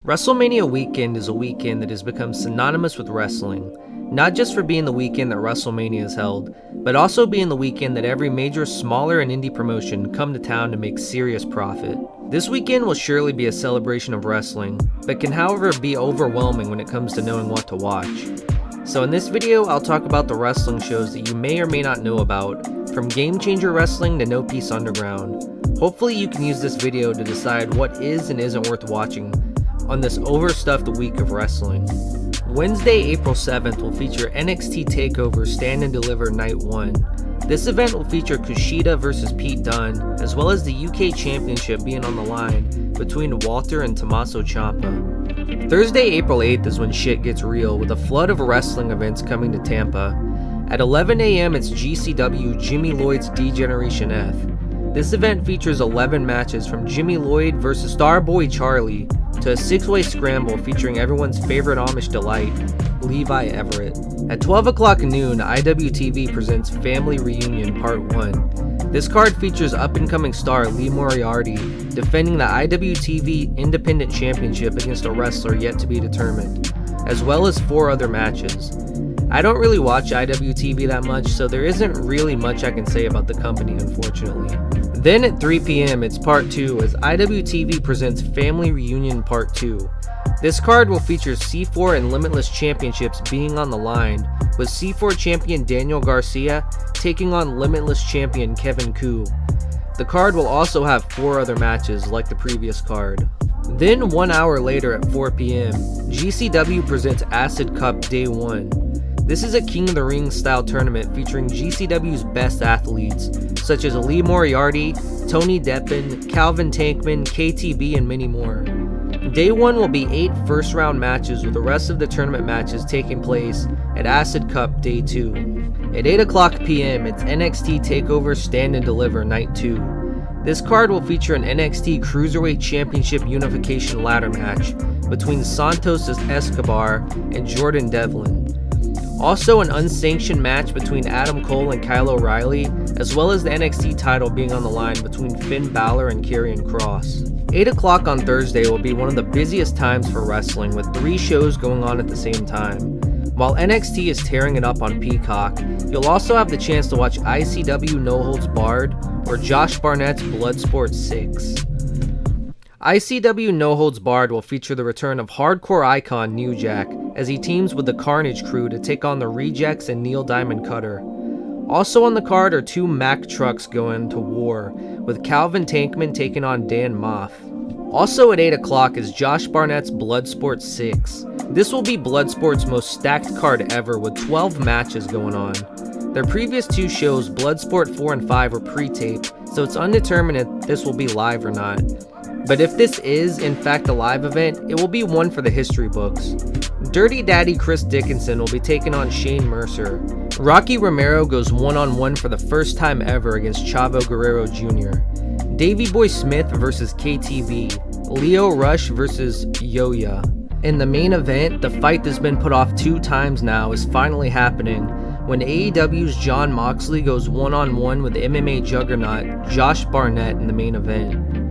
WrestleMania weekend is a weekend that has become synonymous with wrestling, not just for being the weekend that WrestleMania is held, but also being the weekend that every major smaller and indie promotion come to town to make serious profit. This weekend will surely be a celebration of wrestling, but can however be overwhelming when it comes to knowing what to watch. So in this video, I'll talk about the wrestling shows that you may or may not know about, from Game Changer Wrestling to No Peace Underground. Hopefully you can use this video to decide what is and isn't worth watching on this overstuffed week of wrestling. Wednesday, April 7th will feature NXT Takeover Stand and Deliver Night 1. This event will feature Kushida vs Pete Dunne, as well as the UK Championship being on the line between Walter and Tommaso Ciampa. Thursday, April 8th is when shit gets real, with a flood of wrestling events coming to Tampa. At 11 a.m. it's GCW Jimmy Lloyd's D-Generation F. This event features 11 matches from Jimmy Lloyd vs Starboy Charlie to a 6-way scramble featuring everyone's favorite Amish delight, Levi Everett. At 12 o'clock noon, IWTV presents Family Reunion Part 1. This card features up-and-coming star Lee Moriarty defending the IWTV Independent Championship against a wrestler yet to be determined, as well as 4 other matches. I don't really watch IWTV that much, so there isn't really much I can say about the company, unfortunately. Then at 3 p.m. it's Part 2 as IWTV presents Family Reunion Part 2. This card will feature C4 and Limitless Championships being on the line, with C4 champion Daniel Garcia taking on Limitless champion Kevin Koo. The card will also have 4 other matches like the previous card. Then 1 hour later at 4 p.m, GCW presents Acid Cup Day 1. This is a King of the Ring style tournament featuring GCW's best athletes, such as Lee Moriarty, Tony Deppen, Calvin Tankman, KTB, and many more. Day 1 will be 8 first round matches, with the rest of the tournament matches taking place at Acid Cup Day 2. At 8 o'clock p.m. it's NXT Takeover Stand and Deliver Night 2. This card will feature an NXT Cruiserweight Championship Unification ladder match between Santos Escobar and Jordan Devlin. Also an unsanctioned match between Adam Cole and Kyle O'Reilly, as well as the NXT title being on the line between Finn Balor and Karrion Kross. 8 o'clock on Thursday will be one of the busiest times for wrestling, with 3 shows going on at the same time. While NXT is tearing it up on Peacock, you'll also have the chance to watch ICW No Holds Barred or Josh Barnett's Bloodsport 6. ICW No Holds Barred will feature the return of hardcore icon New Jack as he teams with the Carnage crew to take on the Rejects and Neil Diamond Cutter. Also on the card are 2 Mack trucks going to war, with Calvin Tankman taking on Dan Moff. Also at 8 o'clock is Josh Barnett's Bloodsport 6. This will be Bloodsport's most stacked card ever, with 12 matches going on. Their previous 2 shows, Bloodsport 4 and 5, were pre-taped, so it's undetermined if this will be live or not. But if this is, in fact, a live event, it will be one for the history books. Dirty Daddy Chris Dickinson will be taking on Shane Mercer. Rocky Romero goes one-on-one for the first time ever against Chavo Guerrero Jr. Davey Boy Smith versus KTB. Leo Rush versus Yoya. In the main event, the fight that's been put off 2 times now is finally happening when AEW's Jon Moxley goes one-on-one with MMA juggernaut Josh Barnett in the main event.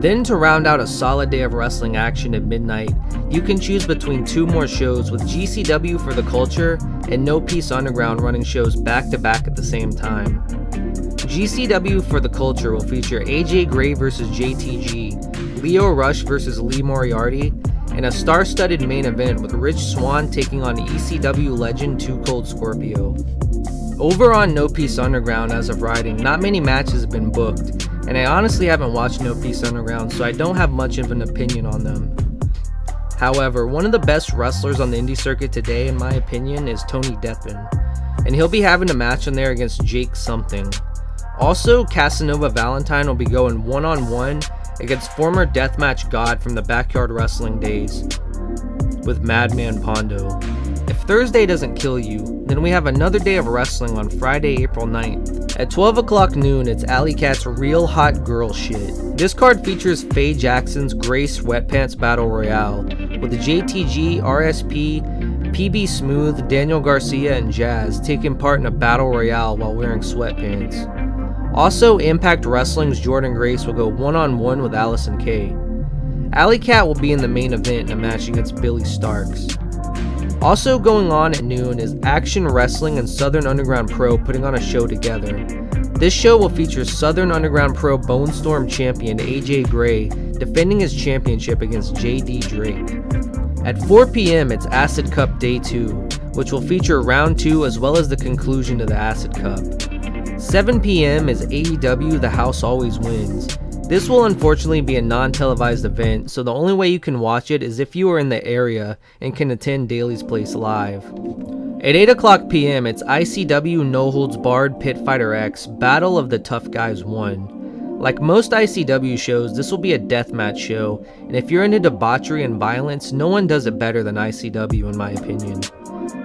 Then to round out a solid day of wrestling action at midnight, you can choose between 2 more shows, with GCW for the Culture and No Peace Underground running shows back to back at the same time. GCW for the Culture will feature AJ Gray vs JTG, Leo Rush vs Lee Moriarty, and a star-studded main event with Rich Swann taking on ECW legend 2 Cold Scorpio. Over on No Peace Underground as of writing, not many matches have been booked, and I honestly haven't watched No Peace Underground, so I don't have much of an opinion on them. However, one of the best wrestlers on the indie circuit today, in my opinion, is Tony Deppen, and he'll be having a match on there against Jake something. Also, Casanova Valentine will be going one-on-one against former deathmatch god from the Backyard Wrestling days, with Madman Pondo. If Thursday doesn't kill you, then we have another day of wrestling on Friday, April 9th. At 12 o'clock noon, it's Alley Cat's Real Hot Girl Shit. This card features Faye Jackson's Gray Sweatpants Battle Royale, with the JTG, RSP, PB Smooth, Daniel Garcia, and Jazz taking part in a Battle Royale while wearing sweatpants. Also, Impact Wrestling's Jordan Grace will go one-on-one with Allison Kay. Allie will be in the main event in a match against Billy Starks. Also going on at noon is Action Wrestling and Southern Underground Pro putting on a show together. This show will feature Southern Underground Pro Bone Storm champion AJ Gray defending his championship against JD Drake. At 4 p.m. it's Acid Cup Day 2, which will feature round 2 as well as the conclusion to the Acid Cup. 7 p.m. is AEW The Haus Always Wins. This will unfortunately be a non-televised event, so the only way you can watch it is if you are in the area and can attend Daly's Place live. At 8 o'clock p.m. it's ICW No Holds Barred PitfighterX Battle of the Tough Guys 1. Like most ICW shows, this will be a deathmatch show, and if you're into debauchery and violence, no one does it better than ICW in my opinion.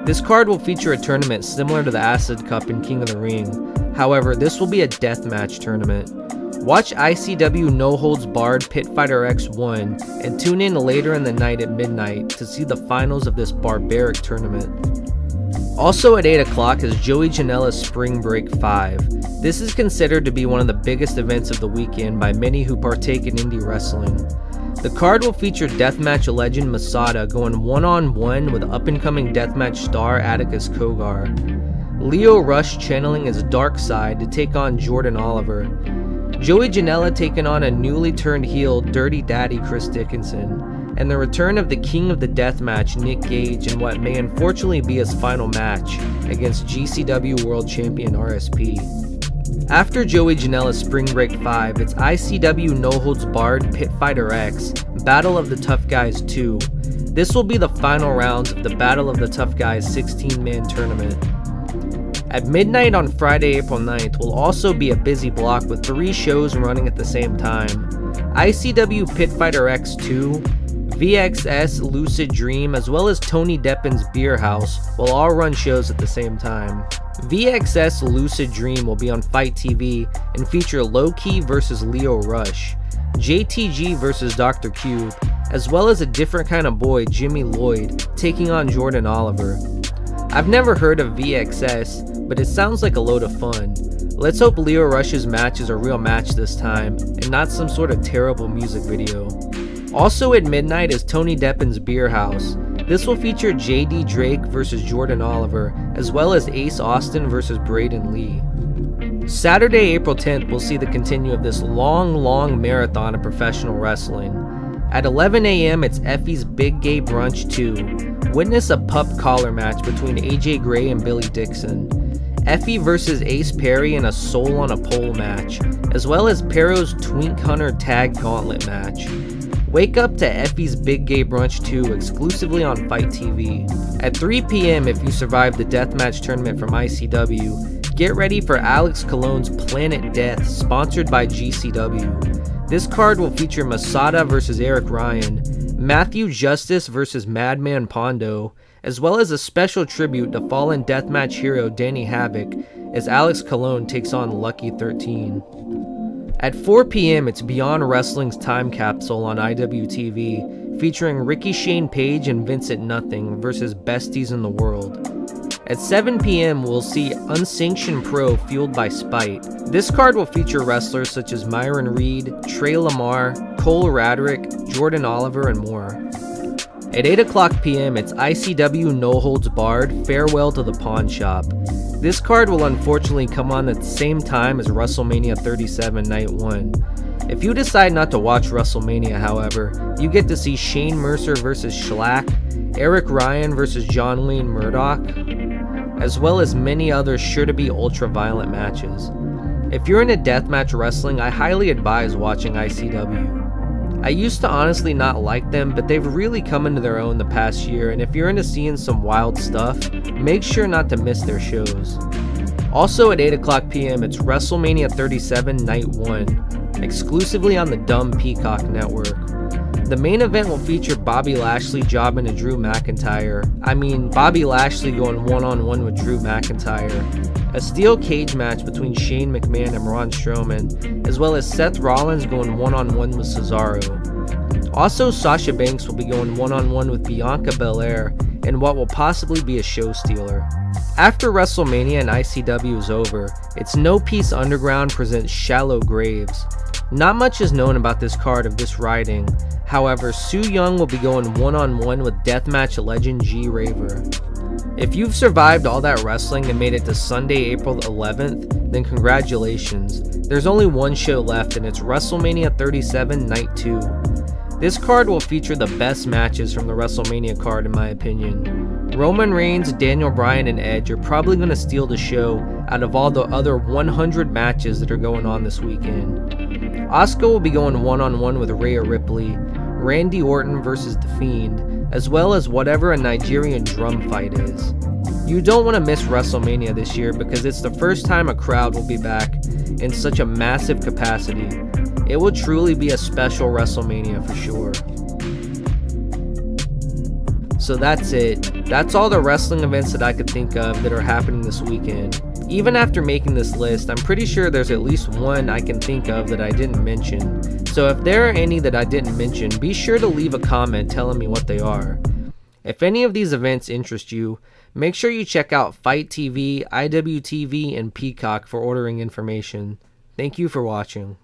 This card will feature a tournament similar to the Acid Cup in King of the Ring. However, this will be a deathmatch tournament. Watch ICW No Holds Barred PitfighterX 1 and tune in later in the night at midnight to see the finals of this barbaric tournament. Also at 8 o'clock is Joey Janela's Spring Break 5. This is considered to be one of the biggest events of the weekend by many who partake in indie wrestling. The card will feature deathmatch legend Masada going one-on-one with up-and-coming deathmatch star Atticus Kogar. Lio Rush channeling his dark side to take on Jordan Oliver. Joey Janela taking on a newly turned heel Dirty Daddy Chris Dickinson, and the return of the King of the Deathmatch Nick Gage in what may unfortunately be his final match against GCW World Champion RSP. After Joey Janela's Spring Break 5, it's ICW No Holds Barred PitfighterX Battle of the Tough Guys 2. This will be the final rounds of the Battle of the Tough Guys 16-man tournament. At midnight on Friday, April 9th will also be a busy block with 3 shows running at the same time. ICW PitfighterX 2, VxS Lucid Dream, as well as Tony Deppen's Bier Haus will all run shows at the same time. VxS Lucid Dream will be on Fight TV and feature Low-Key vs Lio Rush, JTG vs Dr. Cube, as well as a different kind of boy, Jimmy Lloyd, taking on Jordan Oliver. I've never heard of VxS, but it sounds like a load of fun. Let's hope Lio Rush's match is a real match this time, and not some sort of terrible music video. Also at midnight is Tony Deppen's Bier Haus. This will feature JD Drake vs Jordan Oliver, as well as Ace Austin vs Braden Lee. Saturday, April 10th will see the continue of this long marathon of professional wrestling. At 11 a.m. it's Effie's Big Gay Brunch 2. Witness a pup collar match between AJ Gray and Billy Dixon. Effie vs Ace Perry in a Soul on a Pole match, as well as Perro's Twink Hunter Tag Gauntlet match. Wake up to Effie's Big Gay Brunch 2 exclusively on Fight TV. At 3 p.m. if you survive the Deathmatch tournament from ICW, get ready for Alex Cologne's Planet Death sponsored by GCW. This card will feature Masada vs Eric Ryan, Matthew Justice vs Madman Pondo, as well as a special tribute to fallen deathmatch hero Danny Havoc as Alex Cologne takes on Lucky 13. At 4 p.m. it's Beyond Wrestling's Time Capsule on IWTV, featuring Ricky Shane Page and Vincent Nothing versus Besties in the World. At 7 p.m. we'll see Unsanctioned Pro Fueled by Spite. This card will feature wrestlers such as Myron Reed, Trey Lamar, Cole Radrick, Jordan Oliver, and more. At 8 o'clock p.m. it's ICW No Holds Barred Farewell to the Pawn Shop. This card will unfortunately come on at the same time as Wrestlemania 37 Night 1. If you decide not to watch Wrestlemania, however, you get to see Shane Mercer vs Schlack, Eric Ryan vs John Wayne Murdoch, as well as many other sure-to-be ultra-violent matches. If you're into deathmatch wrestling, I highly advise watching ICW. I used to honestly not like them, but they've really come into their own the past year, and if you're into seeing some wild stuff, make sure not to miss their shows. Also at 8 o'clock p.m. it's Wrestlemania 37 Night 1, exclusively on the dumb Peacock network. The main event will feature Bobby Lashley jobbing to Drew McIntyre. Bobby Lashley going one-on-one with Drew McIntyre. A steel cage match between Shane McMahon and Braun Strowman, as well as Seth Rollins going one-on-one with Cesaro. Also, Sasha Banks will be going one-on-one with Bianca Belair in what will possibly be a show stealer. After WrestleMania and ICW is over, it's No Peace Underground presents Shallow Graves. Not much is known about this card of this riding. However, Su Yung will be going one-on-one with deathmatch legend G Raver. If you've survived all that wrestling and made it to Sunday, April 11th, then congratulations. There's only one show left and it's WrestleMania 37 Night 2. This card will feature the best matches from the WrestleMania card in my opinion. Roman Reigns, Daniel Bryan, and Edge are probably going to steal the show out of all the other 100 matches that are going on this weekend. Asuka will be going one-on-one with Rhea Ripley, Randy Orton versus The Fiend, as well as whatever a Nigerian drum fight is. You don't want to miss WrestleMania this year because it's the first time a crowd will be back in such a massive capacity. It will truly be a special WrestleMania for sure. So that's it. That's all the wrestling events that I could think of that are happening this weekend. Even after making this list, I'm pretty sure there's at least one I can think of that I didn't mention. So if there are any that I didn't mention, be sure to leave a comment telling me what they are. If any of these events interest you, make sure you check out Fight TV, IWTV, and Peacock for ordering information. Thank you for watching.